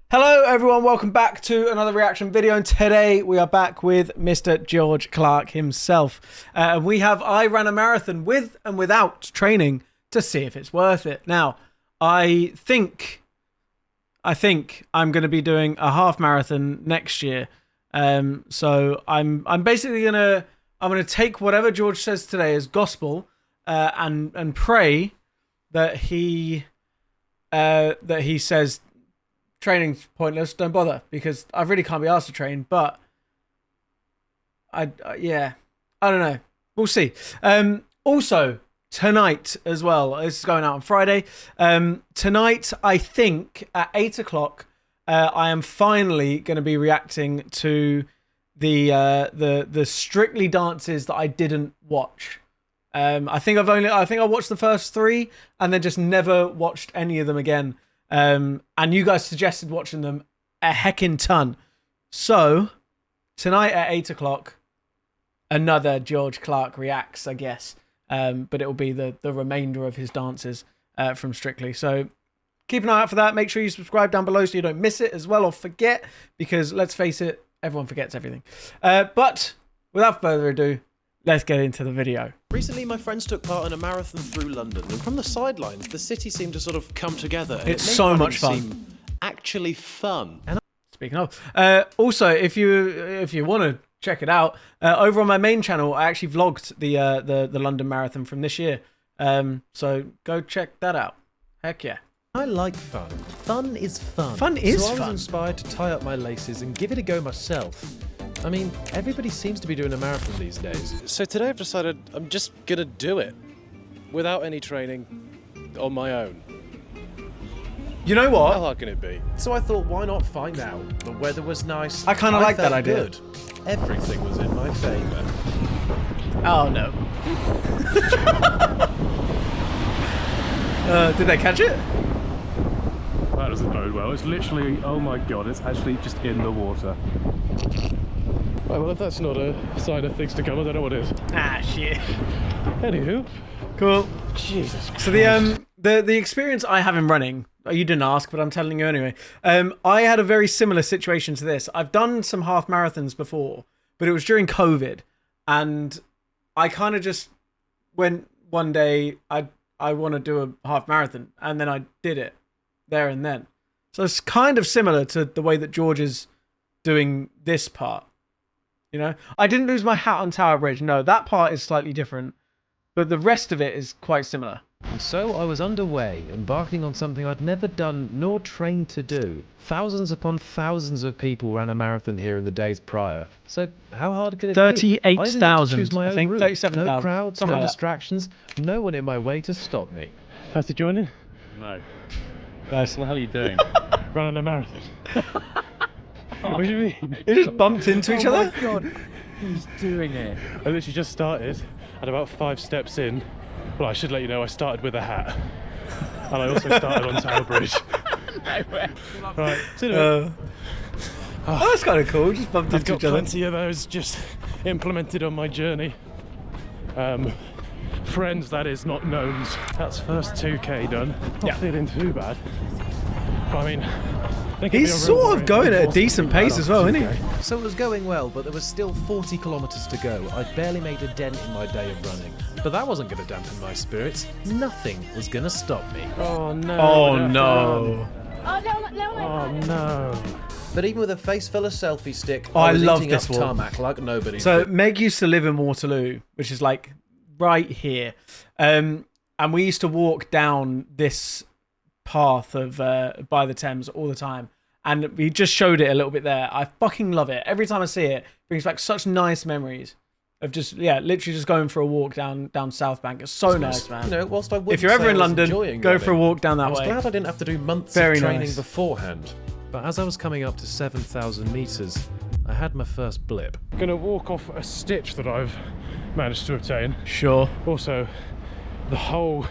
Hello everyone, welcome back to another reaction video, and today we are back with Mr. George Clark himself. I ran a marathon with and without training to see if it's worth it. Now, I think I'm going to be doing a half marathon next year. So I'm basically gonna take whatever George says today as gospel, and pray that he says training's pointless, don't bother, because I really can't be asked to train. But I don't know, we'll see. Also tonight as well, this is going out on Friday, tonight I think at 8 o'clock I am finally going to be reacting to the Strictly dances that I didn't watch. I think I watched the first 3 and then just never watched any of them again. And you guys suggested watching them a heckin' ton. So tonight at 8 o'clock, another George Clark reacts, I guess. But it will be the remainder of his dances from Strictly. So keep an eye out for that. Make sure you subscribe down below so you don't miss it as well or forget, because let's face it, everyone forgets everything. But without further ado, let's get into the video. Recently, my friends took part in a marathon through London, and from the sidelines, the city seemed to sort of come together. And it's so much fun. Seem actually fun. And speaking of, also, if you want to check it out, over on my main channel, I actually vlogged the London Marathon from this year. So go check that out. Heck yeah. I like fun. Fun is fun. Fun is fun. So I was fun. inspired to tie up my laces and give it a go myself. I mean, everybody seems to be doing a marathon these days. So today I've decided I'm just gonna do it without any training on my own. You know what? How hard can it be? So I thought, why not find out? The weather was nice. I kind of like that felt idea. Good. Everything was in my favour. Oh no. Did they catch it? That doesn't bode well. It's literally, oh my god, it's actually just in the water. Right, well, if that's not a sign of things to come, I don't know what is. Ah, shit. Anywho. Cool. Jesus Christ. So the experience I have in running, you didn't ask, but I'm telling you anyway. I had a very similar situation to this. I've done some half marathons before, but it was during COVID, and I kind of just went one day, I want to do a half marathon, and then I did it there and then. So it's kind of similar to the way that George is doing this part. You know, I didn't lose my hat on Tower Bridge. No, that part is slightly different, but the rest of it is quite similar. And so I was underway, embarking on something I'd never done nor trained to do. Thousands upon thousands of people ran a marathon here in the days prior. So how hard could it be? 38,000. I think route. 37,000. No crowds, no distractions, no one in my way to stop me. Fancy joining? No. Guys, What the hell are you doing? Running a marathon. What do you mean? you just bumped into each other? Oh my god, he's doing it. I literally just started, and about 5 steps in, well, I should let you know I started with a hat. And I also started on Tower Bridge. No way. Right, see you in a bit. Oh, that's kind of cool. Just bumped I've into got each other. plenty of those just implemented on my journey. Friends, that is, not knowns. That's first 2k done. Not feeling too bad. But I mean, I think He's sort of going at a decent pace as well, isn't he? So it was going well, but there was still 40 kilometres to go. I'd barely made a dent in my day of running. But that wasn't going to dampen my spirits. Nothing was going to stop me. Oh no. Oh no. Oh no. But even with a face full of selfie stick, Oh, I was love eating this up walk. tarmac like nobody. So Meg used to live in Waterloo, which is like right here. And we used to walk down this path of by the Thames all the time. And we just showed it a little bit there. I fucking love it. Every time I see it, it brings back such nice memories of just, yeah, literally just going for a walk down South Bank. It's so nice, man. You know, whilst I wouldn't If you're ever say in I was London, enjoying go running, for a walk down that I was way. glad I didn't have to do months Very of training nice. beforehand. But as I was coming up to 7,000 metres, I had my first blip. Gonna walk off a stitch that I've managed to obtain. Sure. Also, the whole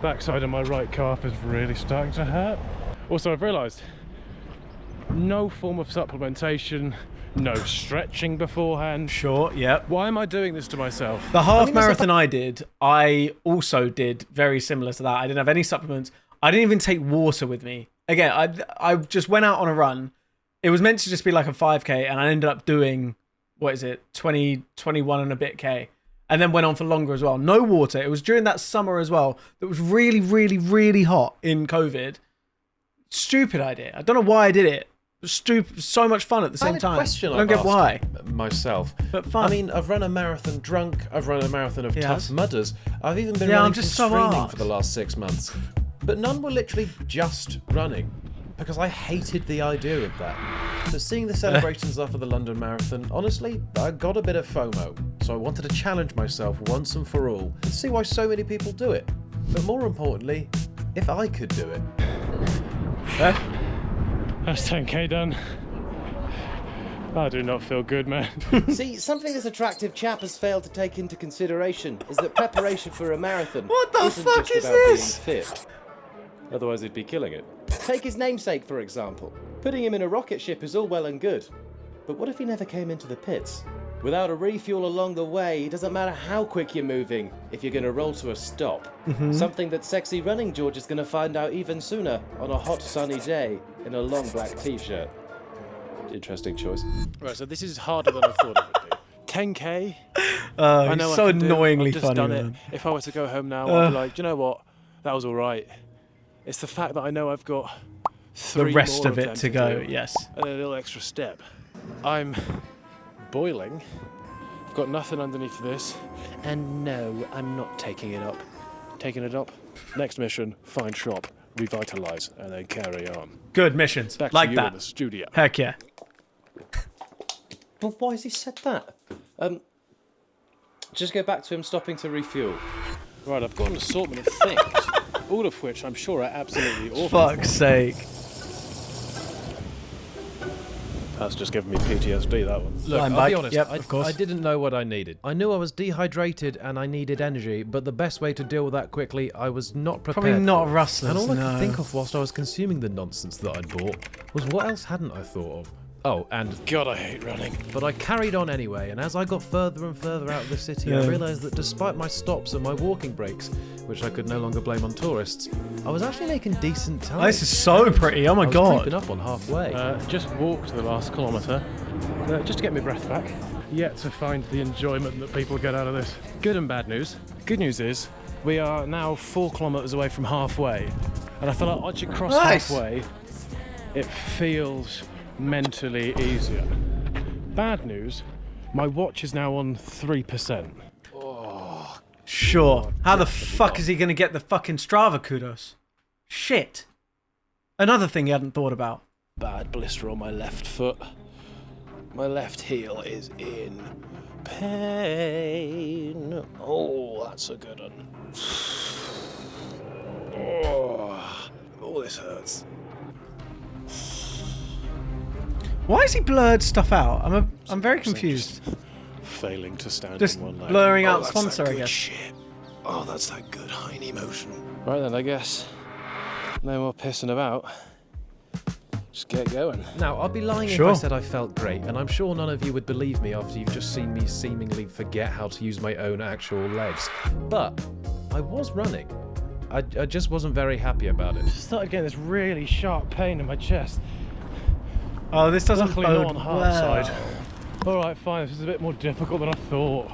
backside of my right calf is really starting to hurt. Also, I've realised no form of supplementation, no stretching beforehand. Sure, yep. Why am I doing this to myself? The half marathon I did, I also did very similar to that. I didn't have any supplements. I didn't even take water with me again, I just went out on a run. It was meant to just be like a 5K, and I ended up doing, 21 and a bit K. And then went on for longer as well. No water. It was during that summer as well that was really, really, really hot in COVID. Stupid idea. I don't know why I did it. Stupid. So much fun at the same time. Question I don't get why. Myself. But fun. I mean, I've run a marathon drunk. I've run a marathon of tough mudders. I've even been I'm running just some so streaming arsed. for the last 6 months. But none were literally just running. Because I hated the idea of that. So seeing the celebrations after the London Marathon, honestly, I got a bit of FOMO. So I wanted to challenge myself once and for all and see why so many people do it. But more importantly, if I could do it. That's 10k done. I do not feel good, man. See, something this attractive chap has failed to take into consideration is that preparation for a marathon What the isn't fuck just is about this? being fit. Otherwise, he'd be killing it. Take his namesake, for example. Putting him in a rocket ship is all well and good. But what if he never came into the pits? Without a refuel along the way, it doesn't matter how quick you're moving if you're going to roll to a stop. Something that sexy running George is going to find out even sooner on a hot sunny day in a long black t-shirt. Interesting choice. Right, so this is harder than I thought it would be. 10k. Oh, I know he's I so can do. annoyingly I've just funny, done man. it. If I were to go home now, I'd be like, do you know what? That was all right. It's the fact that I know I've got The 3 rest more of it them to go, do, yes. and a little extra step. I'm boiling. I've got nothing underneath this. And no, I'm not taking it up. Taking it up. Next mission, find shop, revitalise, and then carry on. Good missions. Back Like to you in that. the studio. Heck yeah. But why has he said that? Just go back to him stopping to refuel. Right, I've got an assortment of things, all of which I'm sure are absolutely awful. Fuck's sake. That's just giving me PTSD, that one. Look, Flying I'll be bike. honest, Yep, I, of course. I didn't know what I needed. I knew I was dehydrated and I needed energy, but the best way to deal with that quickly, I was not prepared Probably not for. rustlers, And all I no. could think of whilst I was consuming the nonsense that I'd bought was what else hadn't I thought of? Oh, and God, I hate running. but I carried on anyway, and as I got further and further out of the city, I realised that despite my stops and my walking breaks, which I could no longer blame on tourists, I was actually making decent time. Oh, this is so pretty. Oh my I was god. creeping up on halfway. Just walked the last kilometre, just to get my breath back. Yet to find the enjoyment that people get out of this. Good and bad news. Good news is, we are now 4 kilometres away from halfway, and I feel like once you cross Nice. halfway, it feels mentally easier. Bad news, my watch is now on 3%. Sure. How the fuck is he going to get the fucking Strava kudos? Shit. Another thing he hadn't thought about. Bad blister on my left foot. My left heel is in pain. Oh, that's a good one. Oh, this hurts. Why has he blurred stuff out? I'm very confused. Failing to stand Just on one leg. blurring out that's sponsor, that I good guess. Shit. Oh, that's that good hiney motion. Right then, I guess. No more pissing about. Just get going. Now, I'd be lying Sure. if I said I felt great, and I'm sure none of you would believe me after you've just seen me seemingly forget how to use my own actual legs. But I was running. I just wasn't very happy about it. Started getting this really sharp pain in my chest. Oh, this doesn't Luckily bode not on hard well. side. Alright, fine, this is a bit more difficult than I thought.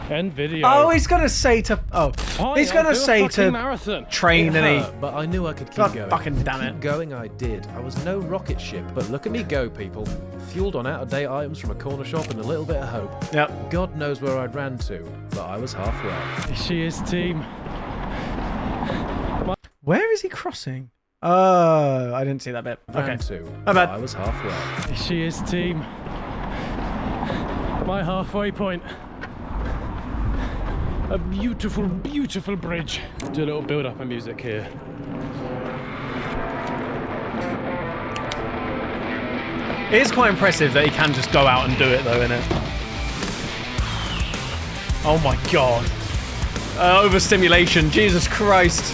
End video. Oh, he's going to say to... Oh, Fine, he's I'll going to do a say fucking to marathon. train It and hurt, but I knew I could keep God going. fucking damn Keep it. going I did. I was no rocket ship, but look at me go, people. Fueled on out-of-date items from a corner shop and a little bit of hope. Yep. God knows where I'd ran to, but I was halfway. She is team. Where is he crossing? Oh, I didn't see that bit. Okay. Ran to, My but bad. I was halfway. She is team. My halfway point. A beautiful, beautiful bridge. Do a little build up of music here. It is quite impressive that he can just go out and do it, though, innit? Oh my god. Overstimulation. Jesus Christ.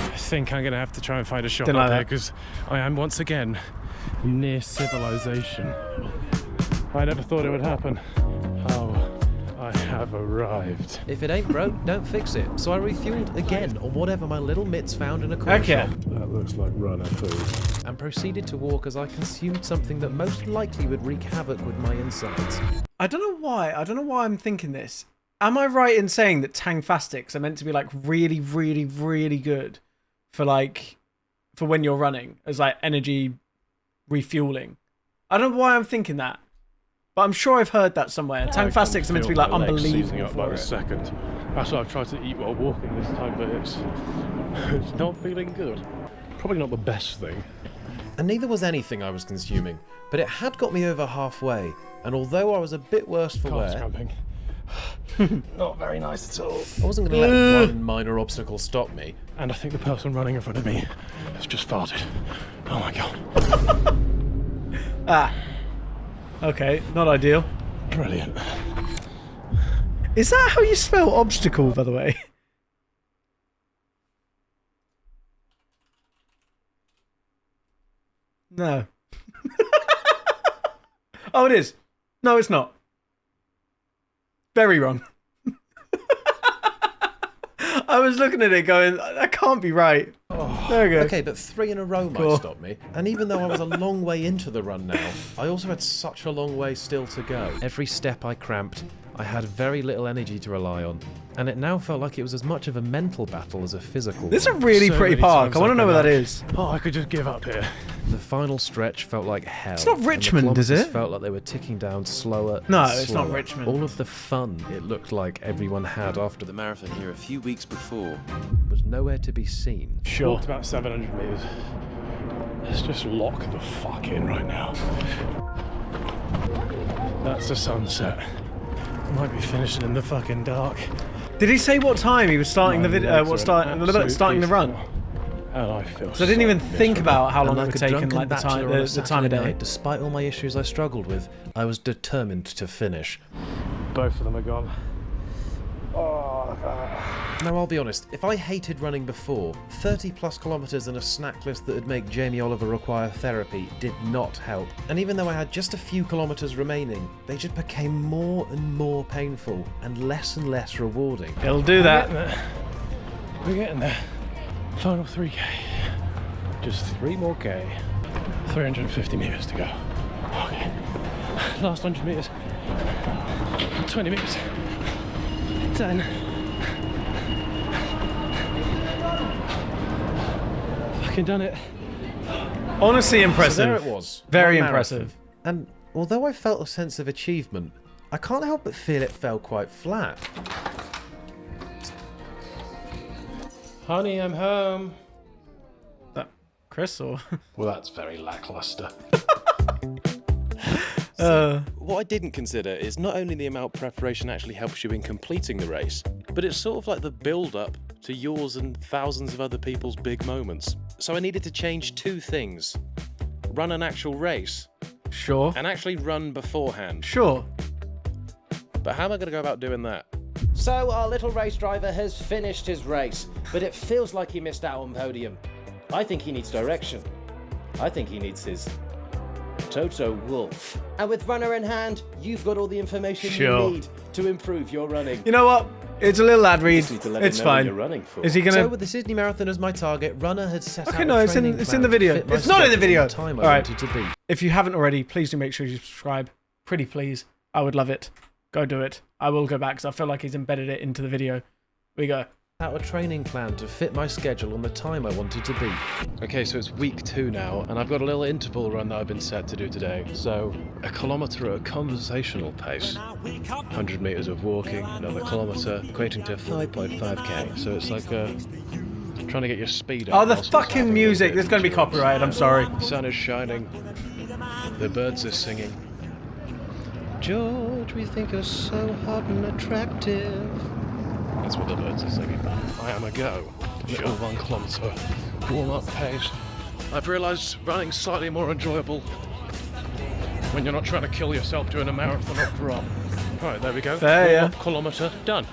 I think I'm gonna have to try and find a shop Didn't up like here that. because I am once again near civilization. I never thought it would happen. How I have have arrived. If it ain't broke, don't fix it. So I refueled again on whatever my little mitts found in a corner Okay. shop That looks like runner food. and proceeded to walk as I consumed something that most likely would wreak havoc with my insides. I don't know why. I don't know why I'm thinking this. Am I right in saying that Tang Fastics are meant to be like really, really, really good for when you're running as like energy refueling? I don't know why I'm thinking that, but I'm sure I've heard that somewhere. Tang Fastics are meant to be like unbelievable Up by for the it. second. That's why I've tried to eat while walking this time, but it's not feeling good. Probably not the best thing. And neither was anything I was consuming, but it had got me over halfway, and although I was a bit worse for Calf wear, cramping. Not very nice at all. I wasn't going to let one minor obstacle stop me. And I think the person running in front of me has just farted. Oh my god. Ah. Okay, not ideal. Brilliant. Is that how you spell obstacle, by the way? No. Oh, it is. No, it's not. Very wrong. I was looking at it going, that can't be right. There we go. Okay, but 3 in a row might Cool. stop me. And even though I was a long way into the run now, I also had such a long way still to go. Every step I cramped, I had very little energy to rely on. And it now felt like it was as much of a mental battle as a physical This is a one. really So pretty many park. times I want to I've know where been that like, is. Oh, I could just give up here. The final stretch felt like hell. It's not and the Richmond, is kilometers it? Felt like they were ticking down slower. and No, it's not slower. Richmond. All of the fun it looked like everyone had after the marathon here a few weeks before was nowhere to be seen. Sure. Walked about 700 metres. Let's just lock the fuck in right now. That's the sunset. Might be finishing in the fucking dark. Did he say what time he was starting the My video? legs What are an absolute starting the run? peaceful. And I feel So I didn't even think about how long And it like would a take and drunken like the bachelor time, on a the time of Saturday day. night, despite all my issues I struggled with, I was determined to finish. Both of them are gone. Oh, God. Now, I'll be honest, if I hated running before, 30 plus kilometres and a snack list that would make Jamie Oliver require therapy did not help. And even though I had just a few kilometres remaining, they just became more and more painful and less rewarding. It'll do that. We're getting there. Final 3k. Just 3 more k. 350 metres to go. Okay. Last 100 metres. 20 metres. 10. Fucking done it. Honestly impressive. So there it was. Very my impressive. marathon. And although I felt a sense of achievement, I can't help but feel it fell quite flat. Honey, I'm home. That Chris or Well, that's very lackluster. What I didn't consider is not only the amount preparation actually helps you in completing the race, but it's sort of like the build-up to yours and thousands of other people's big moments. So I needed to change 2 things. Run an actual race, sure. and actually run beforehand. Sure. But how am I going to go about doing that? So our little race driver has finished his race, but it feels like he missed out on podium. I think he needs direction. I think he needs his Toto Wolf. And with runner in hand, you've got all the information Sure. you need to improve your running. You know what? It's a little ad read. Just need to let him It's know what fine. you're running for. Is he So gonna? with the Sydney Marathon as my target, Runner had set Okay, out no, a it's in training the plan to video. fit my It's not in the schedule video. and time I All right. wanted to beat. If you haven't already, please do make sure you subscribe. Pretty please. I would love it. Go do it. I will go back because I feel like he's embedded it into the video. Here we go. Out a training plan to fit my schedule on the time I wanted to beat. Okay, so it's week 2 now, and I've got a little interval run that I've been set to do today. So, a kilometre at a conversational pace, 100 metres of walking, another kilometre, equating to 5.5k. So it's like trying to get your speed up. Oh, the whilst also having fucking a music. bit This is of going to be endurance. copyrighted. I'm sorry. The sun is shining, the birds are singing. George, we think you're so hot and attractive. That's what the birds are singing. I am a go. Little 1 kilometre warm-up pace. I've realised running's slightly more enjoyable when you're not trying to kill yourself doing a marathon up run. Right, there we go. There, yeah. Warm-up kilometre done.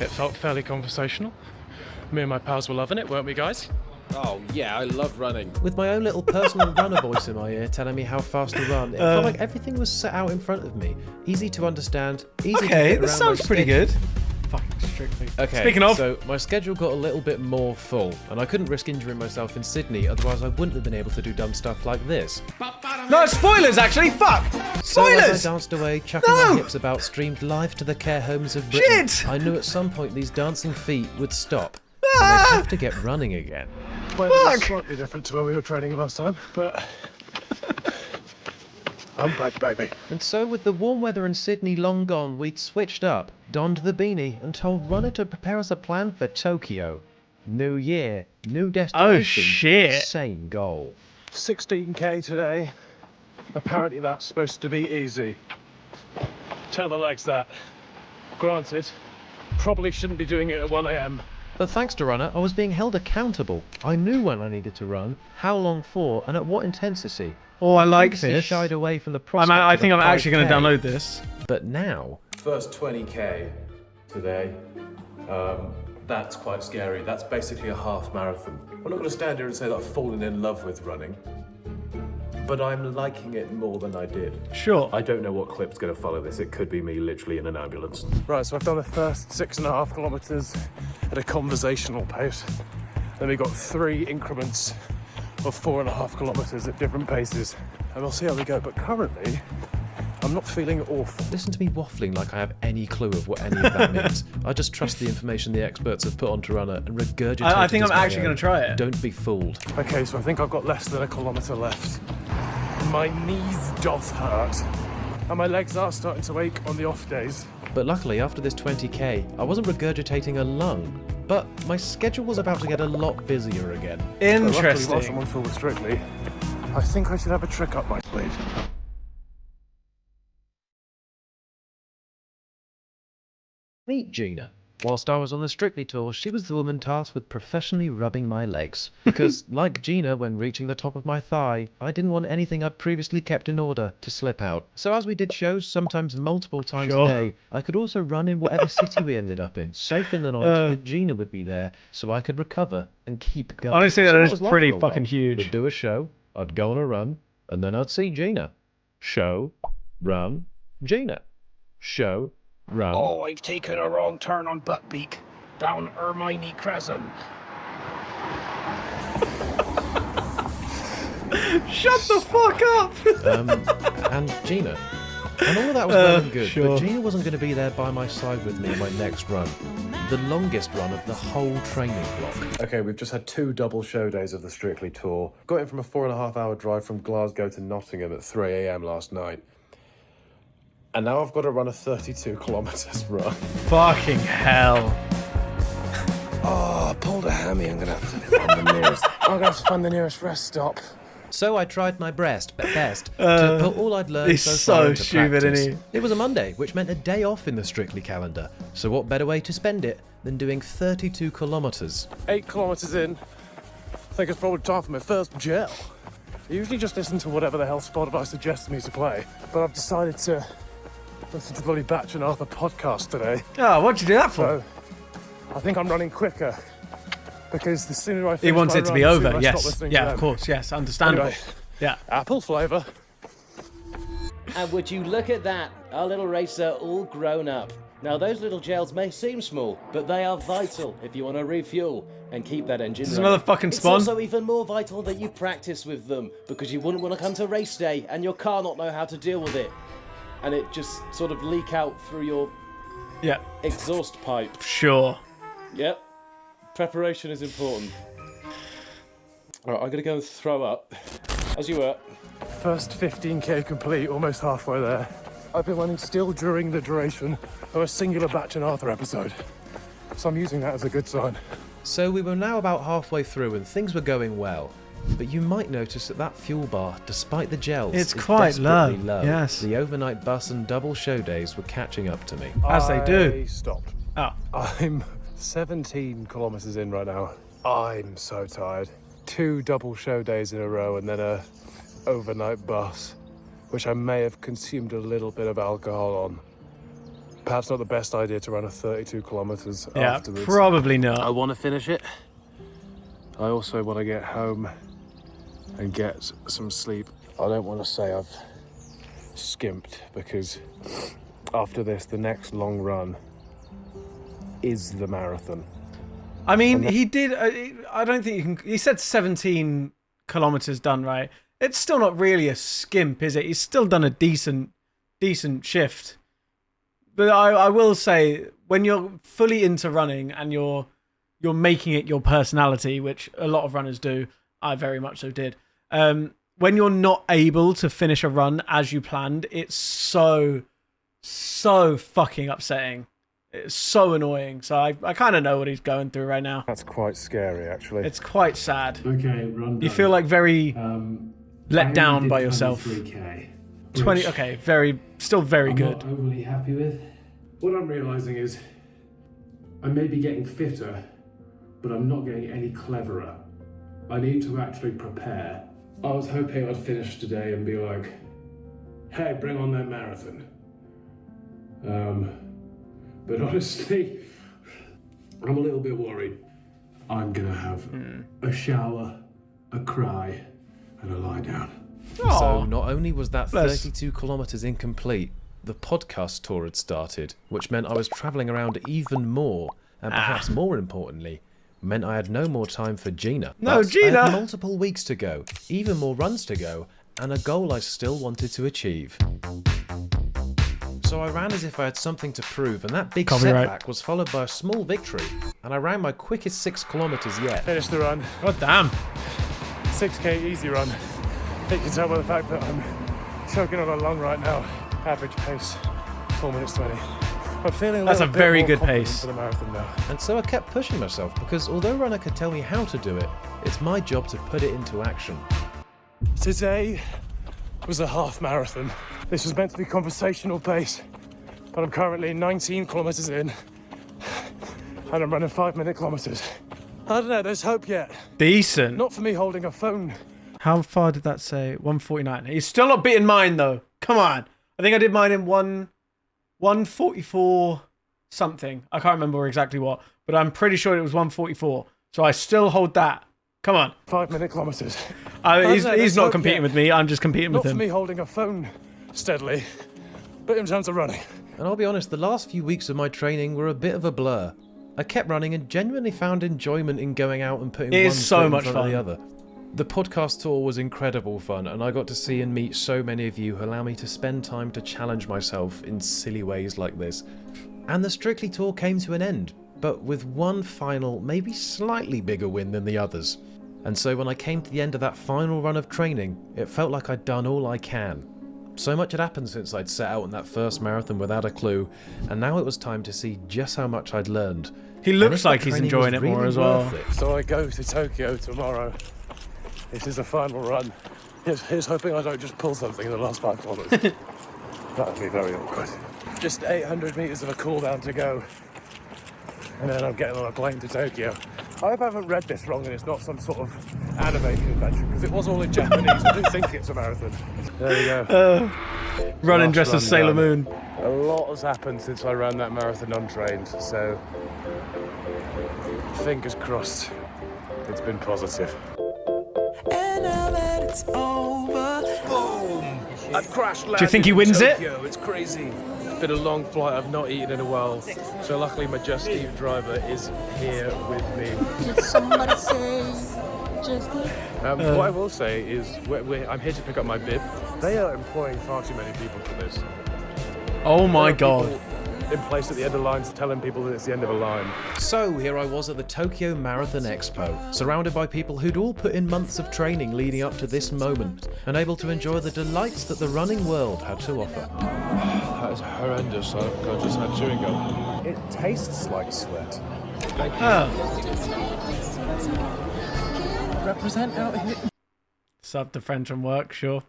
It felt fairly conversational. Me and my pals were loving it, weren't we, guys? Oh, yeah, I love running. With my own little personal runner voice in my ear telling me how fast to run, it felt like everything was set out in front of me. Easy to understand, easy to Okay, fit this around sounds my pretty schedule. good. Fucking Strictly. Okay, Speaking of, So my schedule got a little bit more full, and I couldn't risk injuring myself in Sydney, otherwise I wouldn't have been able to do dumb stuff like this. no spoilers. Actually, fuck So as spoilers. I danced away, chucking No! my hips about, streamed live to the care homes of Britain, Shit! I knew at some point these dancing feet would stop, and Ah! I'd have to get running again. Weather was Fuck. slightly different to when we were training last time, but I'm back, baby. And so with the warm weather in Sydney long gone, we'd switched up, donned the beanie, and told Runner to prepare us a plan for Tokyo. New year, new destination, shit. same goal. 16k today. Apparently that's supposed to be easy. Tell the legs that. Granted, probably shouldn't be doing it at 1 a.m. But thanks to Runner, I was being held accountable. I knew when I needed to run, how long for, and at what intensity. Oh, I like Previously this. shied away from the prospect I of think a I'm actually going to 5K. download this. But now, First 20k today. That's quite scary. That's basically a half marathon. I'm not going to stand here and say that I've fallen in love with running, but I'm liking it more than I did. Sure. I don't know what clip's going to follow this. It could be me literally in an ambulance. Right, so I've done the first 6.5 kilometres at a conversational pace. Then we got 3 increments of 4.5 kilometres at different paces. And we'll see how we go. But currently, I'm not feeling awful. listen to me waffling like I have any clue of what any of that means. I just trust the information the experts have put onto Runner and regurgitate I it think as I'm my actually own. going to try it. Don't be fooled. Okay, so I think I've got less than a kilometre left. My knees doth hurt. And my legs are starting to ache on the off days. But luckily, after this 20k, I wasn't regurgitating a lung. But my schedule was about to get a lot busier again. But luckily, whilst I'm Interesting. on full with Strictly, I think I should have a trick up my sleeve. Meet Gina. Whilst I was on the Strictly tour, she was the woman tasked with professionally rubbing my legs. Because, like Gina when reaching the top of my thigh, I didn't want anything I'd previously kept in order to slip out. So as we did shows, sometimes multiple times Sure. a day, I could also run in whatever city we ended up in, safe in the knowledge that Gina would be there, so I could recover and keep going. Honestly, So that what is was life pretty for a while? fucking huge. We'd do a show, I'd go on a run, and then I'd see Gina. Show, run, Gina. Show, run. Oh, I've taken a wrong turn on Buckbeak. Down Hermione Crescent. Shut the fuck up! And Gina. And all of that was well and good, sure. but Gina wasn't going to be there by my side with me in my next run. The longest run of the whole training block. Okay, we've just had 2 double show days of the Strictly tour. Got in from a 4.5 hour drive from Glasgow to Nottingham at 3 a.m. last night. And now I've got to run a 32 kilometres run. Fucking hell. Oh, I pulled a hammy. I'm gonna have to find the nearest rest stop. So I tried my best to put all I'd learned he's so so far into stupid, practice. isn't he? It was a Monday, which meant a day off in the Strictly calendar. So what better way to spend it than doing 32 kilometres? 8 kilometres in, I think it's probably time for my first gel. I usually just listen to whatever the hell Spotify suggests me to play, but I've decided to listen to the bloody Batch and Arthur podcast today. Oh, what'd you do that for? So I think I'm running quicker because the sooner I finish He wants my it to run, be the sooner over, I yes. stop listening to Yeah, them. of course, yes, understandable. Anyway, Yeah. apple flavour. And would you look at that? Our little racer all grown up. Now those little gels may seem small, but they are vital if you want to refuel and keep that engine This is running. another fucking It's spawn. also even more vital that you practice with them, because you wouldn't want to come to race day and your car not know how to deal with it. And it just sort of leak out through your Yeah, exhaust pipe. sure. Yep. Preparation is important. Alright, I'm gonna go and throw up. As you were. First 15k complete, almost halfway there. I've been running still during the duration of a singular Batch and Arthur episode, so I'm using that as a good sign. So we were now about halfway through and things were going well. But you might notice that fuel bar, despite the gels, It's is quite low, desperately low. yes. The overnight bus and double show days were catching up to me. As they do. I stopped. Oh, I'm 17 kilometres in right now. I'm so tired. 2 double show days in a row and then a overnight bus, which I may have consumed a little bit of alcohol on. Perhaps not the best idea to run a 32 kilometres yeah, afterwards. probably I not. want to finish it. I also want to get home and get some sleep. I don't want to say I've skimped, because after this, the next long run is the marathon. I mean, he did. I don't think you can. He said 17 kilometers done, right? It's still not really a skimp, is it? He's still done a decent shift. But I will say, when you're fully into running and you're making it your personality, which a lot of runners do, I very much so did. When you're not able to finish a run as you planned, it's so fucking upsetting. It's so annoying. So I kind of know what he's going through right now. That's quite scary, actually. It's quite sad. Okay, run done. You feel like very let down by yourself. 23K, 20. Okay, still very good. Not overly happy with. What I'm realizing is I may be getting fitter, but I'm not getting any cleverer. I need to actually prepare. I was hoping I'd finish today and be like, hey, bring on that marathon. But honestly, I'm a little bit worried. I'm gonna have a shower, a cry, and a lie down. So not only was that 32 kilometres incomplete, the podcast tour had started, which meant I was travelling around even more, and perhaps more importantly, meant I had no more time for Gina. No, Gina! I had multiple weeks to go, even more runs to go, and a goal I still wanted to achieve. So I ran as if I had something to prove, and that big setback was followed by a small victory, and I ran my quickest 6 kilometres yet. Finished the run. God damn. 6K easy run. You can tell by the fact that I'm choking on a lung right now. Average pace, 4 minutes 20. I'm feeling That's a bit very more good confident pace for the marathon now. And so I kept pushing myself, because although runner could tell me how to do it, it's my job to put it into action. Today was a half marathon. This was meant to be conversational pace, but I'm currently 19 kilometers in, and I'm running 5-minute kilometers. I don't know, there's hope yet. Decent. Not for me holding a phone. How far did that say? 149. He's still not beating mine though. Come on. I think I did mine in 144 something. I can't remember exactly what, but I'm pretty sure it was 144. So I still hold that. Come on. 5-minute kilometers. He's not competing with me. I'm just competing with him. Not for me holding a phone steadily, but in terms of running. And I'll be honest, the last few weeks of my training were a bit of a blur. I kept running and genuinely found enjoyment in going out and putting one foot in front of the other. The podcast tour was incredible fun, and I got to see and meet so many of you who allow me to spend time to challenge myself in silly ways like this. And the Strictly tour came to an end, but with one final, maybe slightly bigger win than the others. And so when I came to the end of that final run of training, it felt like I'd done all I can. So much had happened since I'd set out on that first marathon without a clue, and now it was time to see just how much I'd learned. He looks like he's enjoying it more as well. So I go to Tokyo tomorrow. This is the final run. Here's hoping I don't just pull something in the last 5 kilometers. That would be very awkward. Just 800 meters of a cool down to go. And then I'm getting on a plane to Tokyo. I hope I haven't read this wrong and it's not some sort of anime convention, because it was all in Japanese. I do think it's a marathon. There we go. Running dressed as Sailor Moon. A lot has happened since I ran that marathon untrained, so fingers crossed it's been positive. And now that it's over, boom! I've crashed. Do you think he wins it? It's crazy. It's been a long flight. I've not eaten in a while, so luckily my Just Eat driver is here with me. Did somebody say just What I will say is, I'm here to pick up my bib. They are employing far too many people for this. Oh my There are god. people in place at the end of lines telling people that it's the end of a line. So here I was at the Tokyo Marathon Expo, surrounded by people who'd all put in months of training leading up to this moment, and able to enjoy the delights that the running world had to offer. That is horrendous. I just had chewing gum. It tastes like sweat. represent out here. Sub to French and work, sure.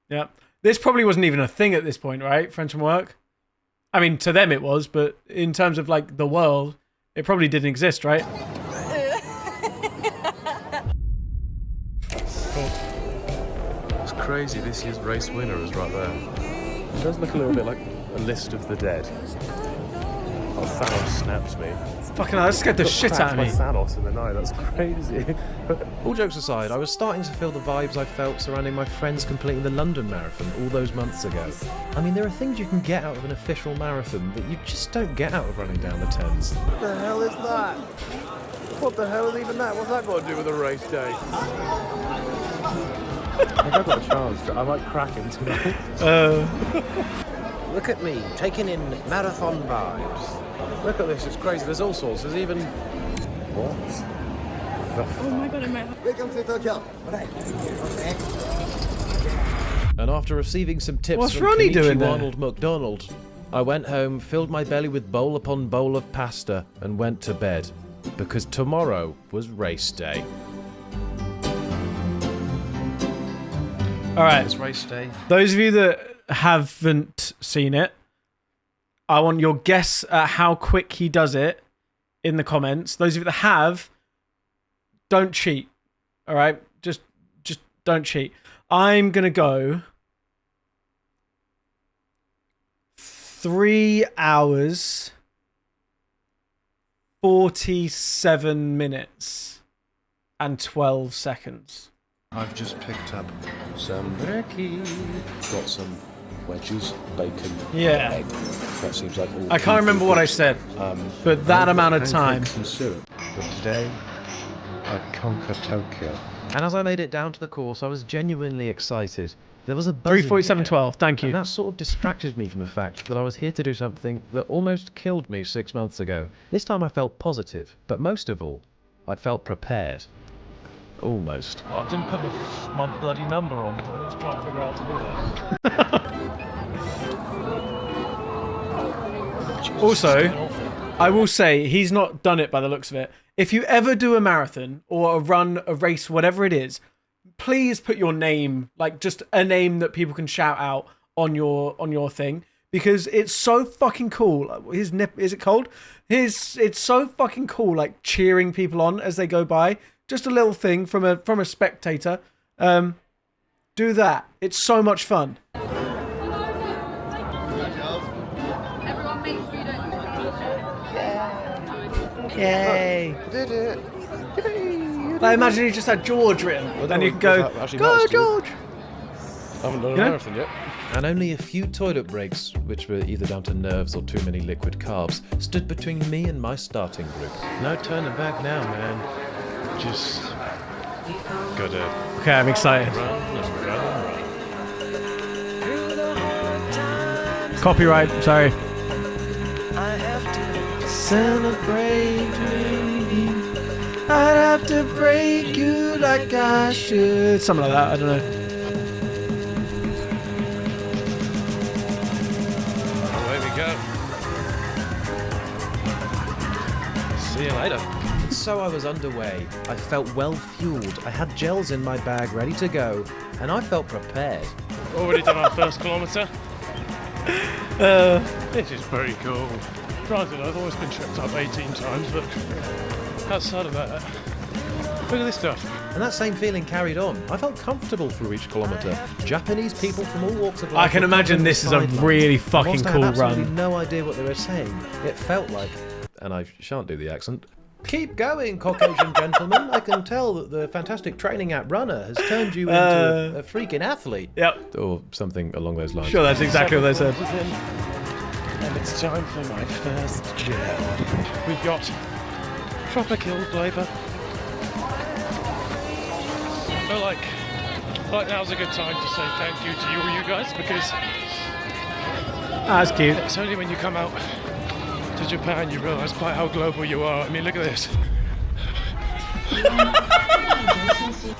Yeah. This probably wasn't even a thing at this point, right? French and work? I mean, to them it was, but in terms of like the world, it probably didn't exist, right? It's crazy. This year's race winner is right there. It does look a little bit like a list of the dead. Oh, Thanos snapped me. Fucking hell, that scared the shit out of By me. Thanos in the night, that's crazy. But all jokes aside, I was starting to feel the vibes I felt surrounding my friends completing the London Marathon all those months ago. I mean, there are things you can get out of an official marathon that you just don't get out of running down the Thames. What the hell is that? What the hell is even that? What's that got to do with a race day? If I got a chance, I might crack him tonight. Look at me, taking in marathon vibes. Look at this, it's crazy. There's all sorts. There's even... What? Oh my god, Welcome to Tokyo. And after receiving some tips What's from Ronnie doing Kenichi there? Arnold McDonald, I went home, filled my belly with bowl upon bowl of pasta, and went to bed. Because tomorrow was race day. All right. It's race day. Those of you that haven't seen it, I want your guess at how quick he does it in the comments. Those of you that have, don't cheat. All right? Just don't cheat. I'm going to go 3 hours 47 minutes and 12 seconds. I've just picked up some brekkie. Got some wedges, bacon, Yeah. egg. That seems like all I can't remember what I said, but that amount of time. Pancakes and syrup. But today, I conquer Tokyo. And as I made it down to the course, I was genuinely excited. There was a buzz in the 3:47:12. Thank And you. that sort of distracted me from the fact that I was here to do something that almost killed me 6 months ago. This time I felt positive, but most of all, I felt prepared. Almost. I didn't put my bloody number on. Let's try and figure out how to do that. Also, I will say he's not done it by the looks of it. If you ever do a marathon or a run, a race, whatever it is, please put your name, like just a name that people can shout out on your thing, because it's so fucking cool. His nip, is it cold? It's so fucking cool, like cheering people on as they go by. Just a little thing from a spectator. Do that. It's so much fun. Everyone make sure you don't. Yay! Did it. I imagine you just had George written, and you can go, go George! I haven't done a You know? marathon yet. And only a few toilet breaks, which were either down to nerves or too many liquid carbs, stood between me and my starting group. No turning back now, man. Just gotta Okay, I'm excited. run and run and run. Copyright, sorry. Celebrate me. I'd have to break you like I should. Something like that, I don't know. Away we go. See you later. So I was underway. I felt well fueled. I had gels in my bag ready to go, and I felt prepared. Already done our first kilometre. This is pretty cool. Granted, I've always been tripped up 18 times, but outside of that, look at this stuff. And that same feeling carried on. I felt comfortable through each kilometre. Japanese people from all walks of life. I can were imagine covering this the is a sidelines. really fucking Whilst I cool had absolutely run. no idea what they were saying. It felt like, and I shan't do the accent. Keep going, Caucasian gentlemen. I can tell that the fantastic training app Runner has turned you into a freaking athlete. Yep, Or something along those lines. sure, that's exactly what they said. And it's time for my first gel. We've got tropical flavour. I feel like now's a good time to say thank you to you guys, because That's cute. it's only when you come out to Japan you realise quite how global you are. I mean, look at this.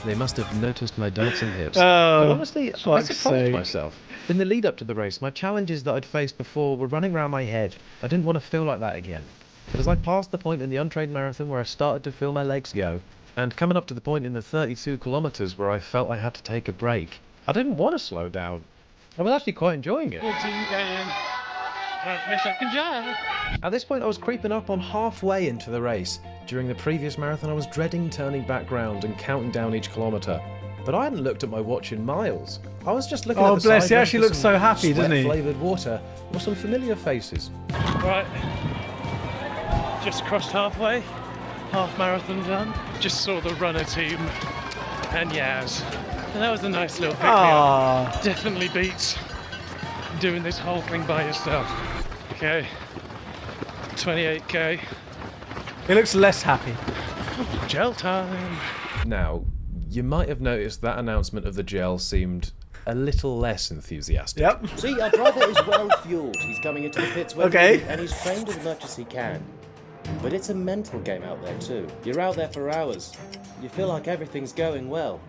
They must have noticed my dancing hips. Oh, But honestly, I fuck's surprised sake. myself. In the lead up to the race, my challenges that I'd faced before were running around my head. I didn't want to feel like that again. But as I passed the point in the untrained marathon where I started to feel my legs go, and coming up to the point in the 32 kilometres where I felt I had to take a break, I didn't want to slow down. I was actually quite enjoying it. At this point, I was creeping up on halfway into the race. During the previous marathon, I was dreading turning back round and counting down each kilometre. But I hadn't looked at my watch in miles. I was just looking Oh, at the bless, he sidelines actually for looks some so happy, doesn't he? sweat-flavoured water or some familiar faces. Right, just crossed halfway, half marathon done. Just saw the runner team and Yaz. And that was a nice little pick me up. Definitely beats doing this whole thing by yourself. Okay, 28k. He looks less happy. Gel time. Now, you might have noticed that announcement of the gel seemed a little less enthusiastic. Yep. See, our driver is well fueled. He's coming into the pits when Okay. needed, and he's trained as much as he can. But it's a mental game out there too. You're out there for hours. You feel like everything's going well.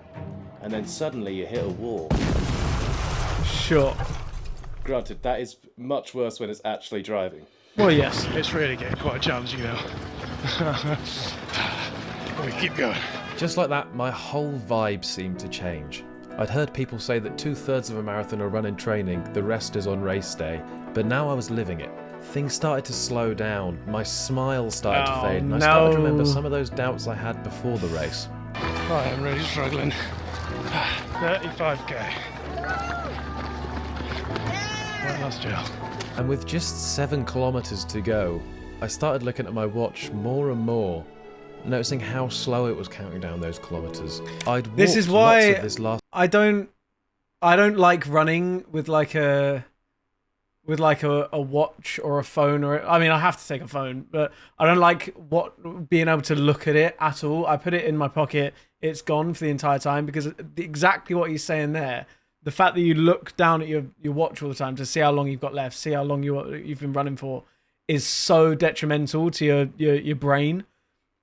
And then suddenly you hit a wall. Sure. Granted, that is much worse when it's actually driving. Well, yes. It's really getting quite challenging now. We keep going. Just like that, my whole vibe seemed to change. I'd heard people say that 2/3 of a marathon are run in training, the rest is on race day, but now I was living it. Things started to slow down, my smile started to fade, and I started to remember some of those doubts I had before the race. I am really struggling. 35k. One last gel. And with just 7 kilometers to go, I started looking at my watch more and more, noticing how slow it was counting down those kilometers. I'd walked This is lots why of this last I don't like running with like a watch or a phone, or I mean I have to take a phone, but I don't like being able to look at it at all. I put it in my pocket, it's gone for the entire time, because exactly what he's saying there, the fact that you look down at your watch all the time to see how long you've got left, see how long you've been running for, is so detrimental to your brain.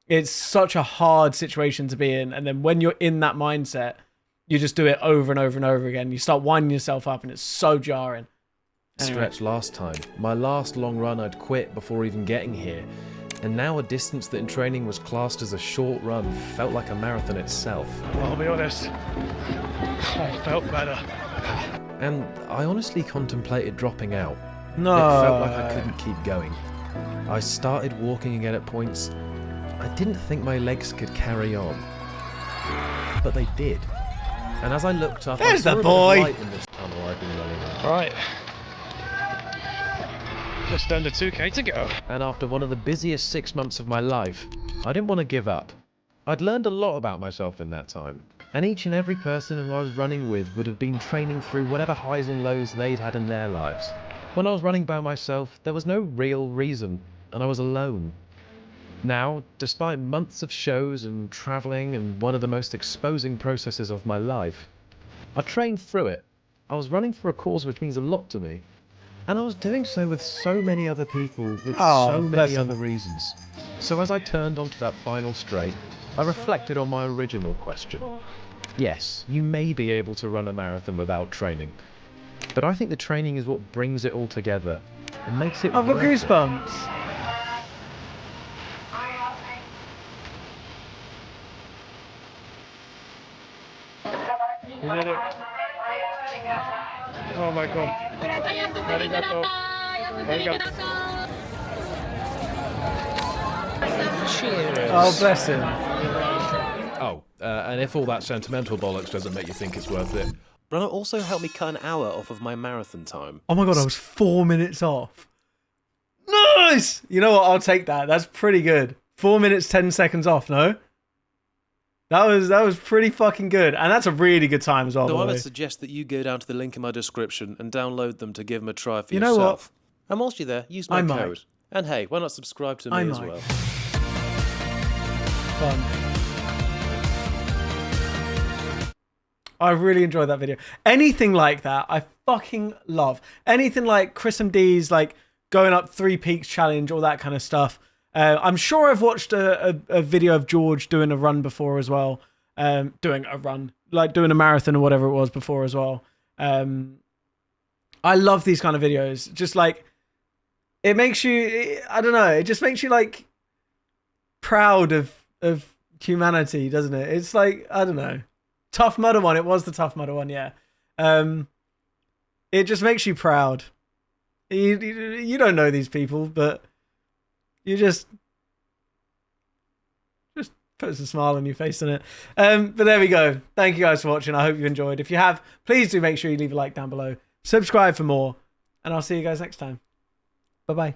It's such a hard situation to be in, and then when you're in that mindset, you just do it over and over and over again. You start winding yourself up, and it's so jarring. stretch last time. My last long run I'd quit before even getting here, and now a distance that in training was classed as a short run felt like a marathon itself. Well, I'll be honest, I felt better. And I honestly contemplated dropping out. No. It felt like I couldn't keep going. I started walking again at points. I didn't think my legs could carry on, but they did. And as I looked up, There's I saw the a bit of boy. light in this tunnel I've been running on. Right. Just under 2k to go. And after one of the busiest 6 months of my life, I didn't want to give up. I'd learned a lot about myself in that time, and each and every person who I was running with would have been training through whatever highs and lows they'd had in their lives. When I was running by myself, there was no real reason, and I was alone. Now, despite months of shows and travelling and one of the most exposing processes of my life, I trained through it. I was running for a cause which means a lot to me, and I was doing so with so many other people with so many other reasons. So as I turned onto that final straight, I reflected on my original question. Yes, you may be able to run a marathon without training, but I think the training is what brings it all together and makes it I've got worth it. goosebumps. You did it. Oh my god. Arigato. Arigato. Cheers. Oh, bless him. Oh, and if all that sentimental bollocks doesn't make you think it's worth it, Runner also helped me cut an hour off of my marathon time. Oh my god, I was 4 minutes off. Nice! You know what? I'll take that. That's pretty good. 4 minutes, 10 seconds off, no? That was pretty fucking good. And that's a really good time as well, So by I the would way. suggest that you go down to the link in my description and download them to give them a try for You know yourself. And whilst you're there, use my I might. code. And hey, why not subscribe to me I as might. well? Fun. I really enjoyed that video. Anything like that, I fucking love. Anything like Chris MD's like going up 3 peaks challenge, all that kind of stuff. I'm sure I've watched a video of George doing a run before as well. Doing a run, like doing a marathon or whatever it was before as well. I love these kind of videos. Just like, it makes you, I don't know, it just makes you like proud of humanity, doesn't it? It's like, I don't know. Tough Mudder one, it was the Tough Mudder one, yeah. It just makes you proud. You don't know these people, but you just puts a smile on your face, doesn't it? But there we go. Thank you guys for watching. I hope you enjoyed. If you have, please do make sure you leave a like down below. Subscribe for more, and I'll see you guys next time. Bye-bye.